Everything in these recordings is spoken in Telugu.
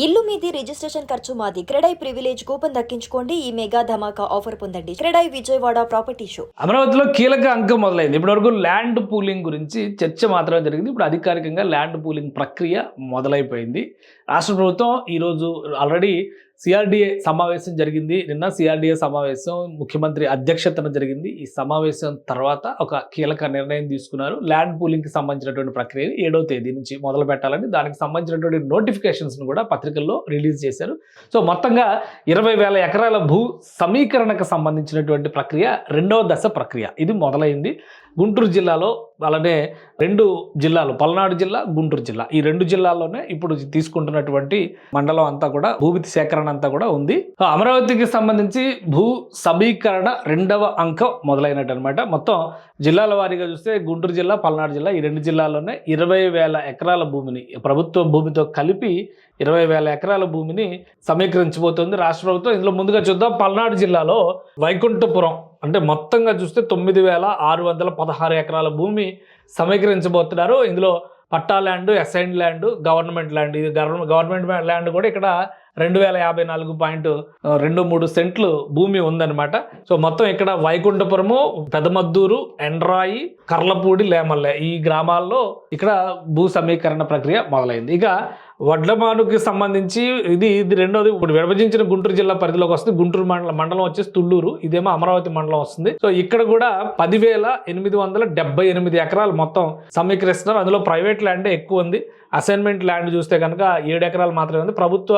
ఇల్లు మీది రిజిస్ట్రేషన్ ఖర్చు మాది. క్రెడై ప్రివిలేజ్ కూపన్ దక్కించుకోండి. ఈ మెగా ధమాకా ఆఫర్ పొందండి. CREDAI Vijayawada property show. అమరావతిలో కీలక అంకం మొదలైంది. ఇప్పటివరకు ల్యాండ్ పూలింగ్ గురించి చర్చ మాత్రమే జరిగింది. ఇప్పుడు అధికారికంగా ల్యాండ్ పూలింగ్ ప్రక్రియ మొదలైపోయింది. రాష్ట్ర ప్రభుత్వం ఈరోజు ఆల్రెడీ సిఆర్డీఏ సమావేశం జరిగింది. నిన్న సిఆర్డీఏ సమావేశం ముఖ్యమంత్రి అధ్యక్షతన జరిగింది. ఈ సమావేశం తర్వాత ఒక కీలక నిర్ణయం తీసుకున్నారు. ల్యాండ్ పూలింగ్కి సంబంధించినటువంటి ప్రక్రియని 7వ తేదీ నుంచి మొదలు పెట్టాలని దానికి సంబంధించినటువంటి నోటిఫికేషన్స్ను కూడా పత్రికల్లో రిలీజ్ చేశారు. సో మొత్తంగా 20,000 ఎకరాల భూ సమీకరణకు సంబంధించినటువంటి ప్రక్రియ 2వ దశ ప్రక్రియ ఇది మొదలైంది. గుంటూరు జిల్లాలో అలానే 2 జిల్లాలు, పల్నాడు జిల్లా, గుంటూరు జిల్లా, ఈ 2 జిల్లాల్లోనే ఇప్పుడు తీసుకుంటున్నటువంటి మండలం అంతా కూడా భూమి సేకరణ అంతా కూడా ఉంది. అమరావతికి సంబంధించి భూ సమీకరణ 2వ అంకం మొదలైనట్టు అనమాట. మొత్తం జిల్లాల వారీగా చూస్తే గుంటూరు జిల్లా, పల్నాడు జిల్లా, ఈ 2 జిల్లాల్లోనే 20,000 ఎకరాల భూమిని ప్రభుత్వ భూమితో కలిపి 20,000 ఎకరాల భూమిని సమీకరించబోతోంది రాష్ట్ర ప్రభుత్వం. ఇందులో ముందుగా చూద్దాం, పల్నాడు జిల్లాలో వైకుంఠపురం అంటే మొత్తంగా చూస్తే 9,616 ఎకరాల భూమి సమీకరించబోతున్నారు. ఇందులో పట్టా land, assign land, government land, ఇది గవర్నమెంట్ ల్యాండ్ కూడా ఇక్కడ 2,054.23 సెంట్లు భూమి ఉందన్నమాట. సో మొత్తం ఇక్కడ వైకుంఠపురము, పెదమద్దూరు, ఎండ్రాయి, కర్లపూడి, లేమల్లె ఈ గ్రామాల్లో ఇక్కడ భూ సమీకరణ ప్రక్రియ మొదలైంది. ఇక వడ్లమానుకి సంబంధించి ఇది 2వది. ఇప్పుడు విభజించిన గుంటూరు జిల్లా పరిధిలోకి వస్తుంది. గుంటూరు మండలం వచ్చేసి తుళ్ళూరు, ఇదేమో అమరావతి మండలం వస్తుంది. సో ఇక్కడ కూడా 10,878 ఎకరాలు మొత్తం సమీకరిస్తున్నారు. అందులో ప్రైవేట్ ల్యాండే ఎక్కువ ఉంది. అసైన్మెంట్ ల్యాండ్ చూస్తే కనుక 7 ఎకరాలు మాత్రమే ఉంది. ప్రభుత్వ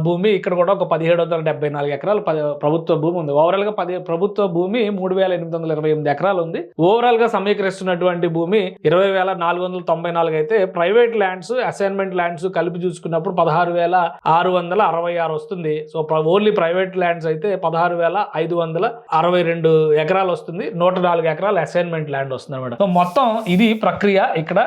భూమి ఇక్కడ కూడా ఒక 1,774 ఎకరాలు ప్రభుత్వ భూమి ఉంది. ఓవరాల్గా ప్రభుత్వ భూమి 3,828 ఎకరాలు ఉంది. ఓవరాల్గా సమీకరిస్తున్నటువంటి భూమి 20,494 అయితే ప్రైవేట్ ల్యాండ్స్, అసైన్మెంట్ ల్యాండ్స్ కలిపి చూసుకున్నప్పుడు 16,666 వస్తుంది. సో ఓన్లీ ప్రైవేట్ ల్యాండ్స్ అయితే 16,562 ఎకరాలు వస్తుంది. 104 ఎకరాలు అసైన్మెంట్ ల్యాండ్ వస్తుంది అన్నమాట. సో మొత్తం ఇది ప్రక్రియ. ఇక్కడ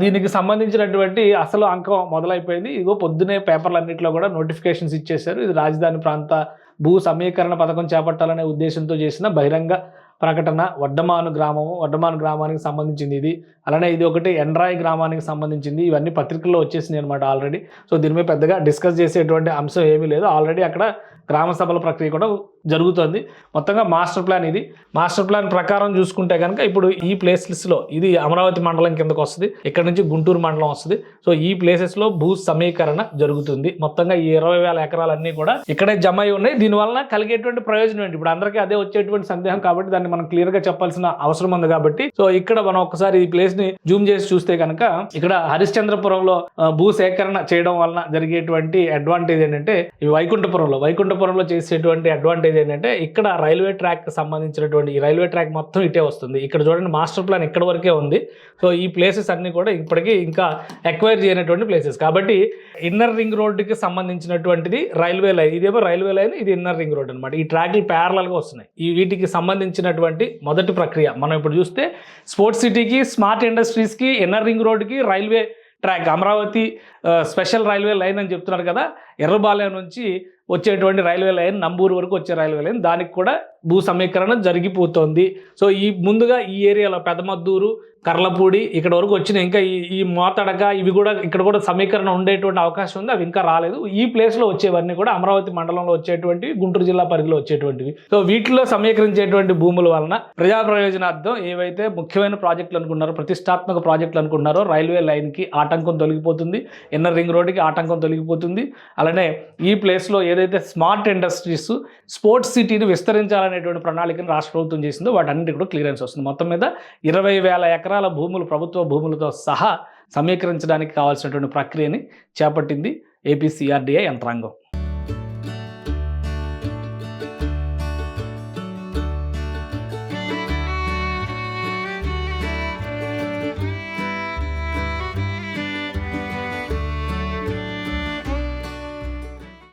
దీనికి సంబంధించినటువంటి అసలు అంకం మొదలైపోయింది. ఇదిగో పొద్దునే పేపర్లన్నింటిలో కూడా నోటిఫికేషన్స్ ఇచ్చేశారు. ఇది రాజధాని ప్రాంత భూ సమీకరణ పథకం చేపట్టాలనే ఉద్దేశంతో చేసిన బహిరంగ ప్రకటన. వడ్డమాను గ్రామానికి సంబంధించింది ఇది. అలానే ఇది ఒకటి ఎండ్రాయి గ్రామానికి సంబంధించింది. ఇవన్నీ పత్రికల్లో వచ్చేసినాయి అనమాట ఆల్రెడీ. సో దీని మీద పెద్దగా డిస్కస్ చేసేటువంటి అంశం ఏమీ లేదు. ఆల్రెడీ అక్కడ గ్రామ సభల ప్రక్రియ కూడా జరుగుతుంది. మొత్తంగా మాస్టర్ ప్లాన్ ఇది. మాస్టర్ ప్లాన్ ప్రకారం చూసుకుంటే కనుక ఇప్పుడు ఈ ప్లేసెస్లో ఇది అమరావతి మండలం కిందకు వస్తుంది. ఇక్కడ నుంచి గుంటూరు మండలం వస్తుంది. సో ఈ ప్లేసెస్లో భూ సమీకరణ జరుగుతుంది. మొత్తంగా ఈ 20,000 ఎకరాలన్నీ కూడా ఇక్కడే జమ అయి ఉన్నాయి. దీనివల్ల కలిగేటువంటి ప్రయోజనం ఏంటి? ఇప్పుడు అందరికీ అదే వచ్చేటువంటి సందేహం కాబట్టి దాన్ని మనం క్లియర్గా చెప్పాల్సిన అవసరం ఉంది కాబట్టి సో ఇక్కడ మనం ఒకసారి ఈ ప్లేస్ ని జూమ్ చేసి చూస్తే కనుక ఇక్కడ హరిశ్చంద్రపురంలో భూ సేకరణ చేయడం వలన జరిగేటువంటి అడ్వాంటేజ్ ఏంటంటే ఈ వైకుంఠపురంలో చేసేటువంటి అడ్వాంటేజ్ ఏంటంటే ఇక్కడ రైల్వే ట్రాక్ సంబంధించినటువంటి ఈ రైల్వే ట్రాక్ మొత్తం ఇటే వస్తుంది. ఇక్కడ చూడండి మాస్టర్ ప్లాన్ ఇక్కడ వరకే ఉంది. సో ఈ ప్లేసెస్ అన్ని కూడా ఇప్పటికీ ఇంకా ఎక్వైర్ చేయనటువంటి ప్లేసెస్ కాబట్టి ఇన్నర్ రింగ్ రోడ్డుకి సంబంధించినటువంటిది రైల్వే లైన్, ఇదేమో రైల్వే లైన్, ఇది ఇన్నర్ రింగ్ రోడ్ అనమాట. ఈ ట్రాక్లు ప్యారలల్గా వస్తున్నాయి. ఈ వీటికి సంబంధించినటువంటి మొదటి ప్రక్రియ మనం ఇప్పుడు చూస్తే స్పోర్ట్స్ సిటీకి, స్మార్ట్ ఇండస్ట్రీస్కి, ఇన్నర్ రింగ్ రోడ్డుకి railway track, Amaravati special railway line అని చెప్తున్నారు కదా. ఎర్రబాలెం నుంచి వచ్చేటువంటి రైల్వే లైన్, నంబూరు వరకు వచ్చే రైల్వే లైన్, దానికి కూడా భూ సమీకరణ జరిగిపోతుంది. సో ఈ ముందుగా ఈ ఏరియాలో పెదమద్దూరు, కర్లపూడి ఇక్కడ వరకు వచ్చిన ఇంకా ఈ మోతడక ఇవి కూడా ఇక్కడ కూడా సమీకరణ ఉండేటువంటి అవకాశం ఉంది. అవి ఇంకా రాలేదు. ఈ ప్లేస్లో వచ్చేవన్నీ కూడా అమరావతి మండలంలో వచ్చేటువంటివి, గుంటూరు జిల్లా పరిధిలో వచ్చేటువంటివి. సో వీటిలో సమీకరించేటువంటి భూముల వలన ప్రజా ప్రయోజనార్థం ఏవైతే ముఖ్యమైన ప్రాజెక్టులు అనుకున్నారో, ప్రతిష్టాత్మక ప్రాజెక్టులు అనుకున్నారో రైల్వే లైన్కి ఆటంకం తొలగిపోతుంది, ఇన్నర్ రింగ్ రోడ్డుకి ఆటంకం తొలగిపోతుంది. అలానే ఈ ప్లేస్లో ఏదైతే స్మార్ట్ ఇండస్ట్రీస్, స్పోర్ట్స్ సిటీని విస్తరించాలనేటువంటి ప్రణాళికను రాష్ట్ర ప్రభుత్వం చేసిందో వాటన్నిటి కూడా క్లియరెన్స్ వస్తుంది. మొత్తం మీద 20,000 ఎకరాల భూములు ప్రభుత్వ భూములతో సహా సమీకరించడానికి కావాల్సినటువంటి ప్రక్రియని చేపట్టింది ఏపీ సిఆర్డీఏ యంత్రాంగం.